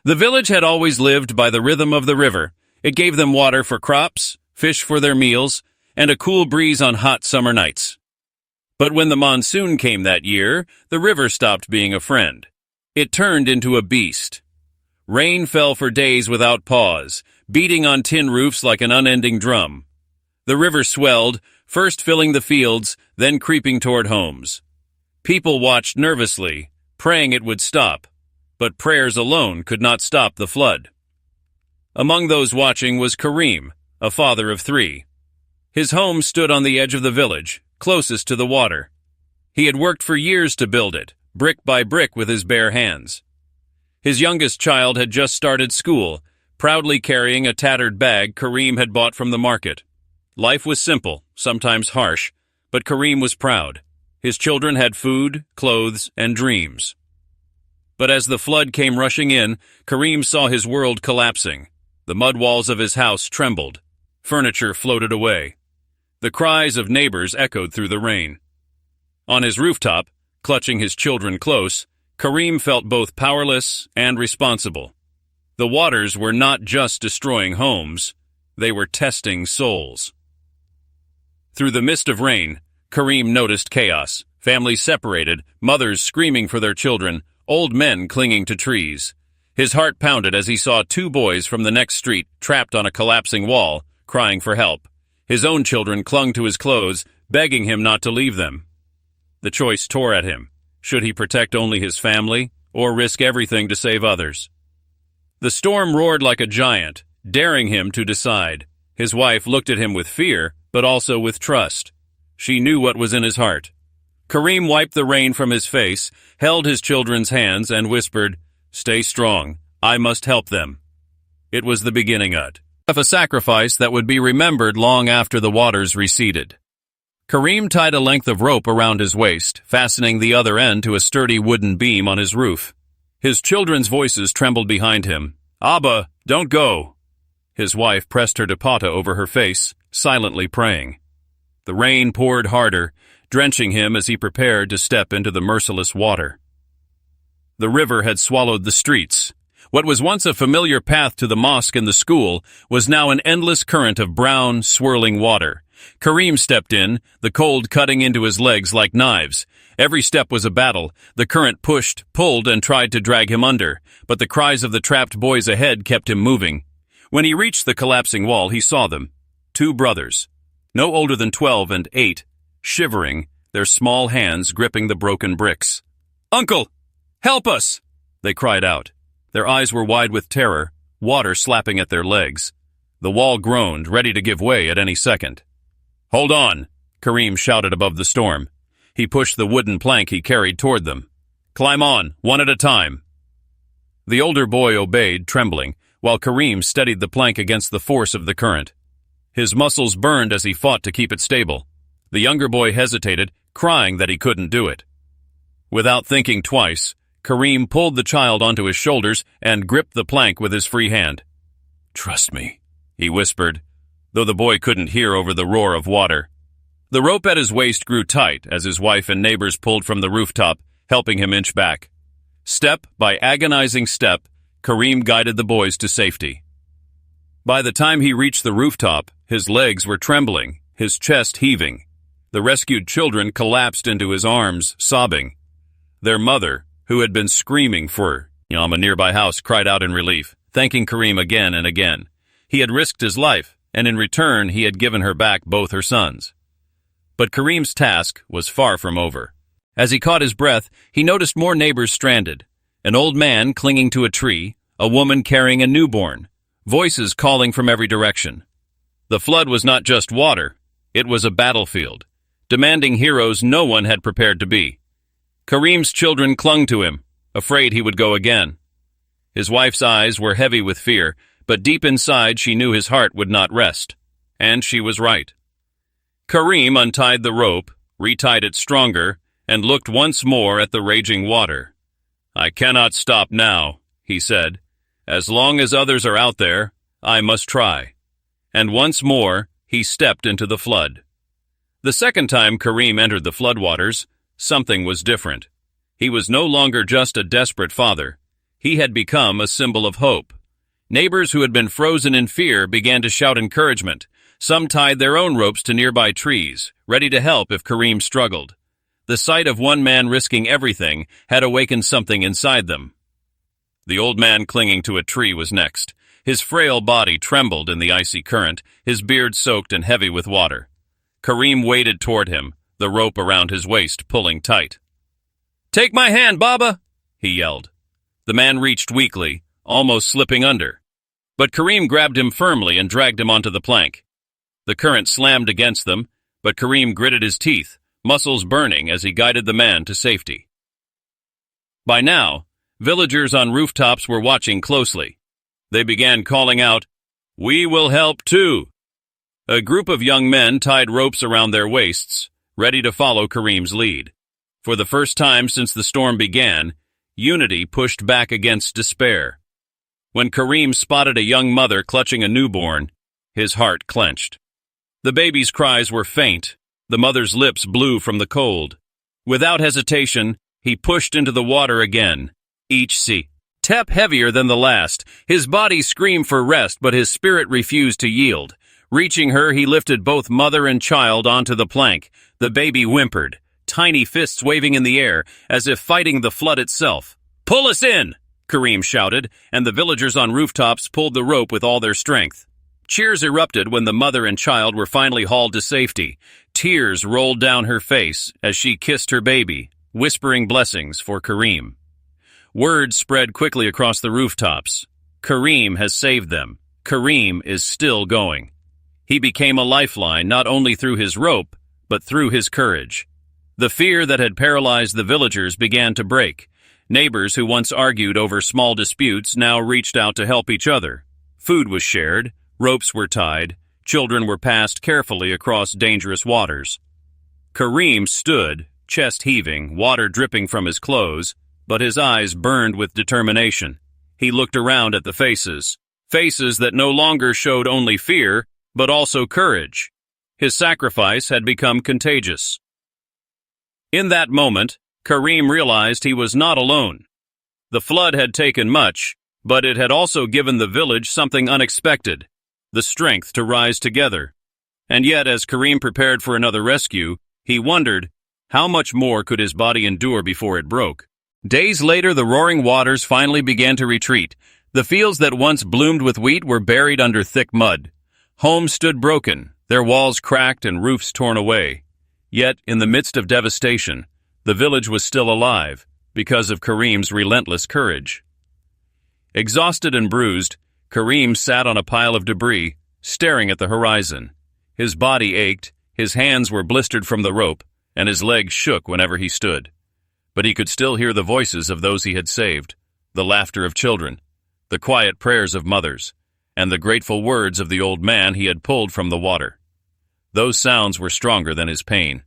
The village had always lived by the rhythm of the river. It gave them water for crops, fish for their meals, and a cool breeze on hot summer nights. But when the monsoon came that year, the river stopped being a friend. It turned into a beast. Rain fell for days without pause, beating on tin roofs like an unending drum. The river swelled, first filling the fields, then creeping toward homes. People watched nervously, praying it would stop, but prayers alone could not stop the flood. Among those watching was Karim, a father of 3. His home stood on the edge of the village, closest to the water. He had worked for years to build it, brick by brick with his bare hands. His youngest child had just started school, proudly carrying a tattered bag Karim had bought from the market. Life was simple, sometimes harsh, but Karim was proud. His children had food, clothes, and dreams. But as the flood came rushing in, Karim saw his world collapsing. The mud walls of his house trembled. Furniture floated away. The cries of neighbors echoed through the rain. On his rooftop, clutching his children close, Karim felt both powerless and responsible. The waters were not just destroying homes, they were testing souls. Through the mist of rain, Karim noticed chaos. Families separated, mothers screaming for their children, old men clinging to trees. His heart pounded as he saw 2 boys from the next street trapped on a collapsing wall, crying for help. His own children clung to his clothes, begging him not to leave them. The choice tore at him. Should he protect only his family, or risk everything to save others? The storm roared like a giant, daring him to decide. His wife looked at him with fear, but also with trust. She knew what was in his heart. Karim wiped the rain from his face, held his children's hands, and whispered, "Stay strong. I must help them." It was the beginning of a sacrifice that would be remembered long after the waters receded. Karim tied a length of rope around his waist, fastening the other end to a sturdy wooden beam on his roof. His children's voices trembled behind him. "Abba, don't go." His wife pressed her dupatta over her face, silently praying. The rain poured harder, drenching him as he prepared to step into the merciless water. The river had swallowed the streets. What was once a familiar path to the mosque and the school was now an endless current of brown, swirling water. Karim stepped in, the cold cutting into his legs like knives. Every step was a battle. The current pushed, pulled, and tried to drag him under, but the cries of the trapped boys ahead kept him moving. When he reached the collapsing wall, he saw them. 2 brothers, no older than 12 and 8, shivering, their small hands gripping the broken bricks. "Uncle, help us!" they cried out. Their eyes were wide with terror, water slapping at their legs. The wall groaned, ready to give way at any second. "Hold on," Karim shouted above the storm. He pushed the wooden plank he carried toward them. "Climb on, one at a time." The older boy obeyed, trembling, while Karim steadied the plank against the force of the current. His muscles burned as he fought to keep it stable. The younger boy hesitated, crying that he couldn't do it. Without thinking twice, Karim pulled the child onto his shoulders and gripped the plank with his free hand. "Trust me," he whispered, though the boy couldn't hear over the roar of water. The rope at his waist grew tight as his wife and neighbors pulled from the rooftop, helping him inch back. Step by agonizing step, Karim guided the boys to safety. By the time he reached the rooftop, his legs were trembling, his chest heaving. The rescued children collapsed into his arms, sobbing. Their mother, who had been screaming for a nearby house, cried out in relief, thanking Karim again and again. He had risked his life, and in return he had given her back both her sons. But Karim's task was far from over. As he caught his breath, he noticed more neighbors stranded. An old man clinging to a tree, a woman carrying a newborn, voices calling from every direction. The flood was not just water, it was a battlefield, demanding heroes no one had prepared to be. Karim's children clung to him, afraid he would go again. His wife's eyes were heavy with fear, but deep inside she knew his heart would not rest. And she was right. Karim untied the rope, retied it stronger, and looked once more at the raging water. "I cannot stop now," he said. "As long as others are out there, I must try." And once more, he stepped into the flood. The second time Karim entered the floodwaters, something was different. He was no longer just a desperate father. He had become a symbol of hope. Neighbors who had been frozen in fear began to shout encouragement. Some tied their own ropes to nearby trees, ready to help if Kareem struggled. The sight of one man risking everything had awakened something inside them. The old man clinging to a tree was next. His frail body trembled in the icy current, his beard soaked and heavy with water. Kareem waded toward him, the rope around his waist pulling tight. "Take my hand, Baba!" he yelled. The man reached weakly, almost slipping under. But Kareem grabbed him firmly and dragged him onto the plank. The current slammed against them, but Kareem gritted his teeth, muscles burning as he guided the man to safety. By now, villagers on rooftops were watching closely. They began calling out, "We will help too!" A group of young men tied ropes around their waists, ready to follow Kareem's lead. For the first time since the storm began, unity pushed back against despair. When Kareem spotted a young mother clutching a newborn, his heart clenched. The baby's cries were faint, the mother's lips blue from the cold. Without hesitation, he pushed into the water again, each step heavier than the last. His body screamed for rest, but his spirit refused to yield. Reaching her, he lifted both mother and child onto the plank. The baby whimpered, tiny fists waving in the air, as if fighting the flood itself. "Pull us in!" Kareem shouted, and the villagers on rooftops pulled the rope with all their strength. Cheers erupted when the mother and child were finally hauled to safety. Tears rolled down her face as she kissed her baby, whispering blessings for Kareem. Word spread quickly across the rooftops. Kareem has saved them. Kareem is still going. He became a lifeline not only through his rope, but through his courage. The fear that had paralyzed the villagers began to break. Neighbors who once argued over small disputes now reached out to help each other. Food was shared, ropes were tied, children were passed carefully across dangerous waters. Kareem stood, chest heaving, water dripping from his clothes, but his eyes burned with determination. He looked around at the faces that no longer showed only fear, but also courage. His sacrifice had become contagious. In that moment, Kareem realized he was not alone. The flood had taken much, but it had also given the village something unexpected, the strength to rise together. And yet, as Kareem prepared for another rescue, he wondered, how much more could his body endure before it broke? Days later, the roaring waters finally began to retreat. The fields that once bloomed with wheat were buried under thick mud. Homes stood broken, their walls cracked and roofs torn away. Yet, in the midst of devastation, the village was still alive because of Kareem's relentless courage. Exhausted and bruised, Kareem sat on a pile of debris, staring at the horizon. His body ached, his hands were blistered from the rope, and his legs shook whenever he stood. But he could still hear the voices of those he had saved, the laughter of children, the quiet prayers of mothers, and the grateful words of the old man he had pulled from the water. Those sounds were stronger than his pain.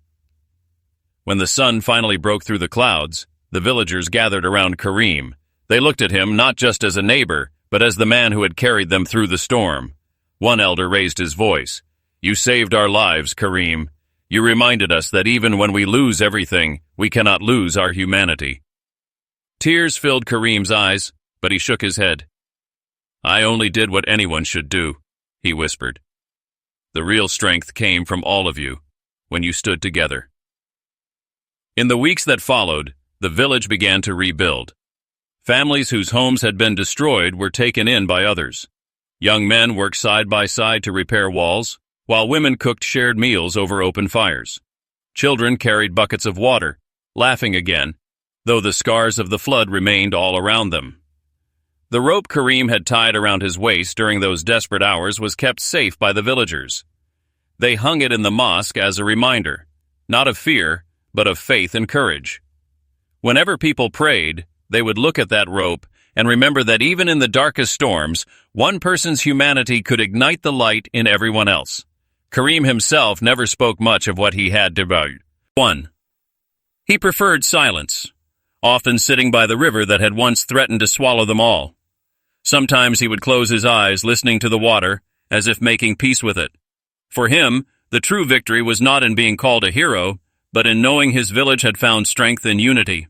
When the sun finally broke through the clouds, the villagers gathered around Kareem. They looked at him not just as a neighbor, but as the man who had carried them through the storm. One elder raised his voice. "You saved our lives, Kareem. You reminded us that even when we lose everything, we cannot lose our humanity." Tears filled Kareem's eyes, but he shook his head. "I only did what anyone should do," he whispered. "The real strength came from all of you, when you stood together." In the weeks that followed, the village began to rebuild. Families whose homes had been destroyed were taken in by others. Young men worked side by side to repair walls, while women cooked shared meals over open fires. Children carried buckets of water, laughing again, though the scars of the flood remained all around them. The rope Kareem had tied around his waist during those desperate hours was kept safe by the villagers. They hung it in the mosque as a reminder, not of fear, but of faith and courage. Whenever people prayed, they would look at that rope and remember that even in the darkest storms, one person's humanity could ignite the light in everyone else. Kareem himself never spoke much of what he had to do. 1. He preferred silence, often sitting by the river that had once threatened to swallow them all. Sometimes he would close his eyes, listening to the water, as if making peace with it. For him, the true victory was not in being called a hero, but in knowing his village had found strength in unity.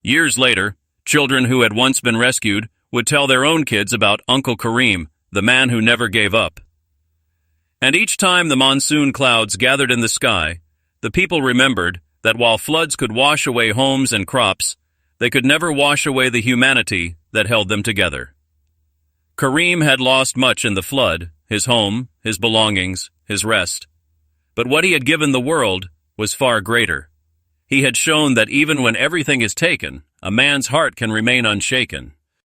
Years later, Children who had once been rescued would tell their own kids about Uncle Kareem, the man who never gave up. And each time the monsoon clouds gathered in the sky, the people remembered that while floods could wash away homes and crops, they could never wash away the humanity that held them together. Kareem had lost much in the flood, his home, his belongings, his rest. But what he had given the world was far greater. He had shown that even when everything is taken, a man's heart can remain unshaken.